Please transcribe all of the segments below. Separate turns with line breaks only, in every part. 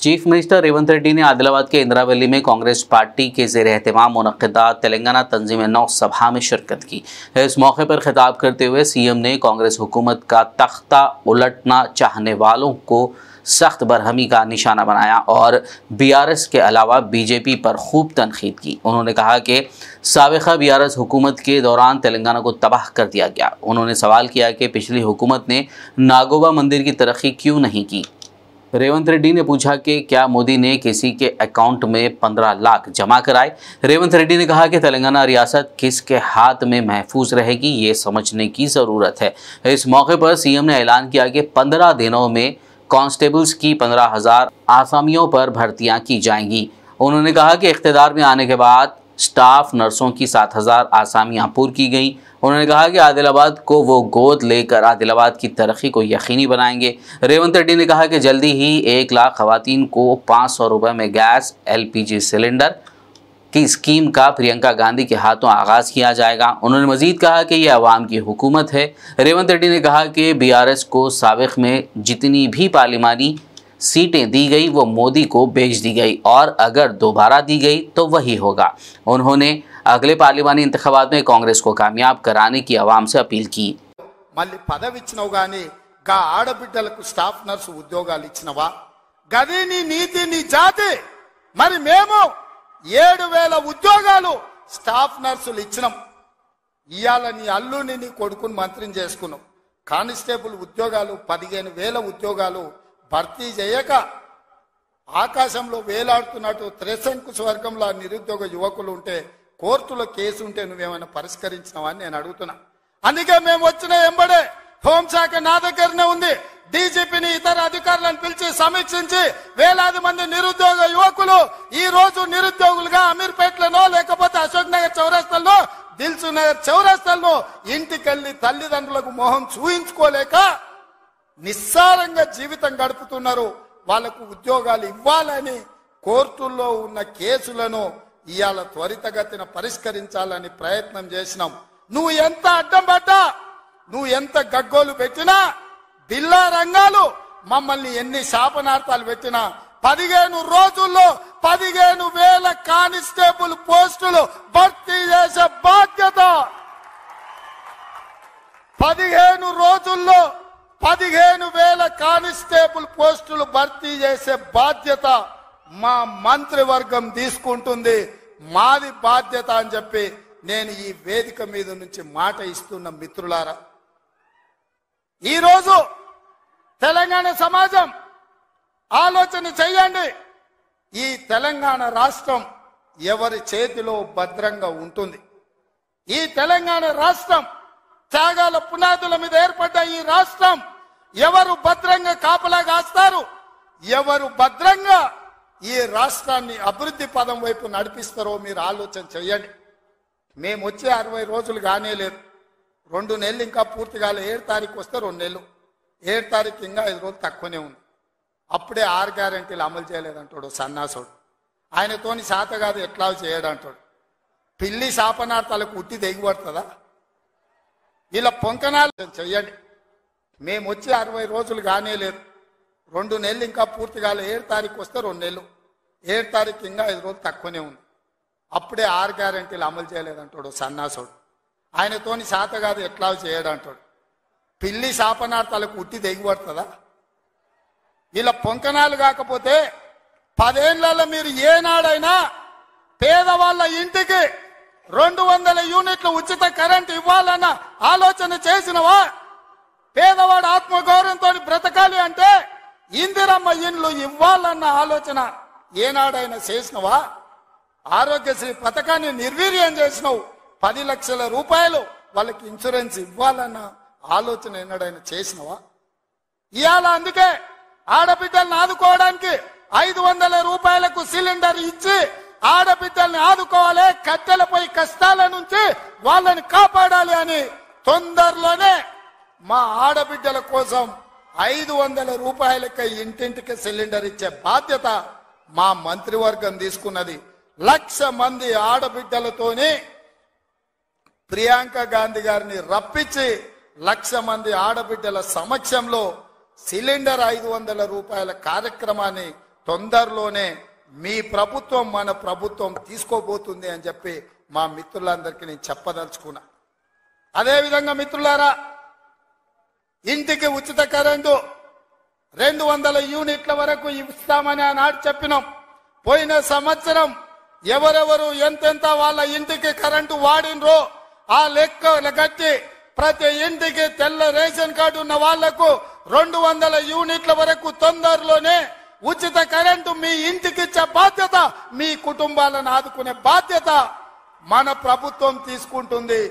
Chief minister Revanth Reddy ने आदिलाबाद के Indira valley में कांग्रेस पार्टी के ज़ेर एहतमाम मुनक्किदा तेलंगाना तंजीम-ए-नौ सभा में शिरकत की। इस मौके पर खिताब करते हुए सीएम ने कांग्रेस हुकूमत का तख्ता उलटना चाहने वालों को सख्त बरहमी का निशाना बनाया और बीआरएस के अलावा बीजेपी पर खूब तनकीद की। उन्होंने कहा कि साबिक़ा बीआरएस हुकूमत के दौरान तेलंगाना को तबाह कर दिया गया। उन्होंने सवाल किया कि पिछली हुकूमत ने नागोबा मंदिर की तरक्की क्यों नहीं की। रेवंत रेड्डी ने पूछा कि क्या मोदी ने किसी के अकाउंट में 15 लाख जमा कराए। रेवंत रेड्डी ने कहा कि तेलंगाना रियासत किसके हाथ में महफूज रहेगी ये समझने की ज़रूरत है। इस मौके पर सीएम ने ऐलान किया कि 15 दिनों में कांस्टेबल्स की 15,000 आसामियों पर भर्तियां की जाएंगी। उन्होंने कहा कि इख्तिदार में आने के बाद स्टाफ नर्सों की 7,000 आसामियां पूरी की गई। उन्होंने कहा कि आदिलाबाद को वो गोद लेकर आदिलाबाद की तरक्की को यकीनी बनाएंगे। रेवंत रेड्डी ने कहा कि जल्दी ही 1 लाख खवातीन को 500 रुपये में गैस LPG सिलेंडर की स्कीम का प्रियंका गांधी के हाथों आगाज़ किया जाएगा। उन्होंने मजीद कहा कि यह अवाम की हुकूमत है। रेवंत रेड्डी ने कहा कि बीआरएस को साबिक़ में जितनी भी पार्लिमानी सीटें दी गई वो मोदी को बेच दी गई और अगर दोबारा दी गई तो वही होगा। उन्होंने अगले पार्लिमानी इंतखाबात में कांग्रेस को कामयाब कराने की आवाम से अपील की।
మళ్ళీ పదవి ఇచ్చినవు గాని గా ఆడబిడ్డలకు స్టాఫ్ నర్సు ఉద్యోగాలు ఇచ్చినవా? గది నీ నీతి నీ జాతి. మరి మేము 7,000 ఉద్యోగాలు స్టాఫ్ నర్సులు ఇచ్చినాం. ఇయాల నీ అల్లుని నీ కొడుకుని మంత్రిని చేసుకున్నాం. కానిస్టేబుల్ ఉద్యోగాలు 15,000 ఉద్యోగాలు భర్తీ చేయక ఆకాశంలో వేలాడుతున్నట్టు త్రిశంకు స్వర్గంలో నిరుద్యోగ యువకులు ఉంటే కోర్టులో కేసు ఉంటే నువ్వేమైనా పరిష్కరించినావా అని నేను అడుగుతున్నా. అందుకే మేము వచ్చిన ఎంబడే హోంశాఖ నా దగ్గరనే ఉంది. డీజీపీని ఇతర అధికారులను పిలిచి సమీక్షించి వేలాది మంది నిరుద్యోగ యువకులు ఈ రోజు నిరుద్యోగులుగా అమీర్పేటలో లేకపోతే అశోక్ నగర్ చౌరస్తాలో దిల్సు నగర్ చౌరస్తాలో ఇంటికెళ్లి తల్లిదండ్రులకు మొహం చూయించుకోలేక నిస్సారంగా జీవితం గడుపుతున్నారు. వాళ్లకు ఉద్యోగాలు ఇవ్వాలని కోర్టుల్లో ఉన్న కేసులను ఇయాల త్వరితగతిన పరిష్కరించాలని ప్రయత్నం చేసినాం. నువ్వు ఎంత అడ్డం పడ్డా నువ్వు ఎంత గగ్గోలు పెట్టినా బిల్లా రంగాలు మమ్మల్ని ఎన్ని శాపనార్థాలు పెట్టినా 15 రోజుల్లో 15,000 కానిస్టేబుల్ పోస్టులు భర్తీ చేసే బాధ్యత 15 రోజుల్లో 15,000 కానిస్టేబుల్ పోస్టులు భర్తీ చేసే బాధ్యత మా మంత్రివర్గం తీసుకుంటుంది. మాది బాధ్యత అని చెప్పి నేను ఈ వేదిక మీద నుంచి మాట ఇస్తున్న మిత్రులారా, ఈరోజు తెలంగాణ సమాజం ఆలోచన చేయండి. ఈ తెలంగాణ రాష్ట్రం ఎవరి చేతిలో భద్రంగా ఉంటుంది? ఈ తెలంగాణ రాష్ట్రం త్యాగాల పునాదుల మీద ఏర్పడ్డ ఈ రాష్ట్రం ఎవరు భద్రంగా కాపలా కాస్తారు? ఎవరు భద్రంగా ఈ రాష్ట్రాన్ని అభివృద్ధి పదం వైపు నడిపిస్తారో మీరు ఆలోచన చేయండి. మేము వచ్చే 60 రోజులు కానే లేదు. 2 నెలలు ఇంకా పూర్తి కాలే. 7 తారీఖు వస్తే 2 నెలలు. 7 తారీఖు ఇంకా 5 రోజులు తక్కువనే ఉంది. అప్పుడే 6 గ్యారెంటీలు అమలు చేయలేదంటాడు సన్నాసుడు. ఆయనతోని శాత కాదు ఎట్లా చేయడంటాడు. పిల్లి శాపనార్థాలకు ఉట్టి దిగిపడుతుందా? ఇలా పొంకనాలు చెయ్యండి. మేము వచ్చే 60 రోజులు కానే లేదు. 2 నెలలు ఇంకా పూర్తి కాలే. 7 తారీఖు వస్తే 2 నెలలు. 7 తారీఖు ఇంకా 5 రోజులు తక్కువనే ఉంది. అప్పుడే 6 గ్యారెంటీలు అమలు చేయలేదంటాడు సన్నాసుడు. ఆయనతోని శాత కాదు ఎట్లా చేయడంటాడు. పిల్లి శాపనార్థాలకు ఉట్టి దిగిపడుతుందా? ఇలా పొంకనాలు కాకపోతే 10 ఏళ్లలో మీరు ఏనాడైనా పేదవాళ్ళ ఇంటికి 200 యూనిట్ల ఉచిత కరెంట్ ఇవ్వాలన్న ఆలోచన చేసినవా? పేదవాడు ఆత్మగౌరవంతో బ్రతకాలి అంటే ఇందిరమ్మ ఇండ్లు ఇవ్వాలన్న ఆలోచన ఏనాడైనా చేసినవా? ఆరోగ్యశ్రీ పథకాన్ని నిర్వీర్యం చేసినావు. 10 లక్షల రూపాయలు వాళ్ళకి ఇన్సూరెన్స్ ఇవ్వాలన్న ఆలోచన ఏనాడైనా చేసినవా? ఇవాళ అందుకే ఆడబిడ్డల్ని ఆదుకోవడానికి 500 రూపాయలకు సిలిండర్ ఇచ్చి ఆడబిడ్డల్ని ఆదుకోవాలి, కట్టెలపై కష్టాల నుంచి వాళ్ళని కాపాడాలి అని తొందరలోనే మా ఆడబిడ్డల కోసం 500 రూపాయలకి ఇంటింటికి సిలిండర్ ఇచ్చే బాధ్యత మా మంత్రివర్గం తీసుకున్నది. 1,00,000 మంది ఆడబిడ్డలతోని ప్రియాంక గాంధీ గారిని రప్పించి 1,00,000 మంది ఆడబిడ్డల సమక్షంలో సిలిండర్ 500 రూపాయల కార్యక్రమాన్ని తొందరలోనే మీ ప్రభుత్వం మన ప్రభుత్వం తీసుకోబోతుంది అని చెప్పి మా మిత్రులందరికీ నేను చెప్పదలుచుకున్నా. అదేవిధంగా మిత్రులారా, ఇంటికి ఉచిత కరెంటు 200 యూనిట్ల వరకు ఇస్తామని ఆనాడు చెప్పినాం. పోయిన సంవత్సరం ఎవరెవరు ఎంతెంత వాళ్ళ ఇంటికి కరెంటు వాడినరో ఆ లెక్క కట్టి ప్రతి ఇంటికి తెల్ల రేషన్ కార్డు ఉన్న వాళ్లకు 200 యూనిట్ల వరకు తొందరలోనే ఉచిత కరెంటు మీ ఇంటికి ఇచ్చే బాధ్యత, మీ కుటుంబాలను ఆదుకునే బాధ్యత మన ప్రభుత్వం తీసుకుంటుంది,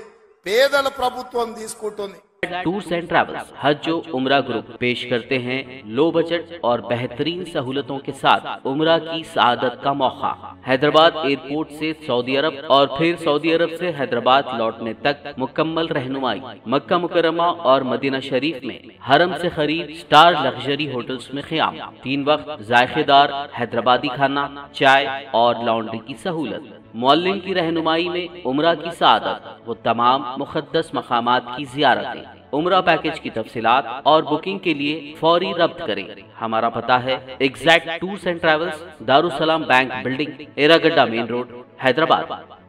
పేదల ప్రభుత్వం తీసుకుంటుంది.
टूर्स एंड ट्रैवल्स हज उम्रा ग्रुप पेश करते हैं लो बजट और बेहतरीन सहूलतों के साथ उम्रा की सआदत का मौका। हैदराबाद एयरपोर्ट से सऊदी अरब और फिर सऊदी अरब से हैदराबाद लौटने तक मुकम्मल रहनुमाई। मक्का मुकर्रमा और मदीना शरीफ में हरम से खरीद स्टार लग्जरी होटल्स में क़याम, 3 वक्त जायकेदार हैदराबादी खाना, चाय और लॉन्ड्री की सहूलत। मौल्लिम की रहनुमाई में उम्रा की सआदत वो तमाम मुक़द्दस मकामात की ज़ियारतें। उम्रा पैकेज की तफसीलात और बुकिंग के लिए फौरी रब्त करें। हमारा पता है exact tours and travels, Darussalam bank building, Erragadda main road, Hyderabad.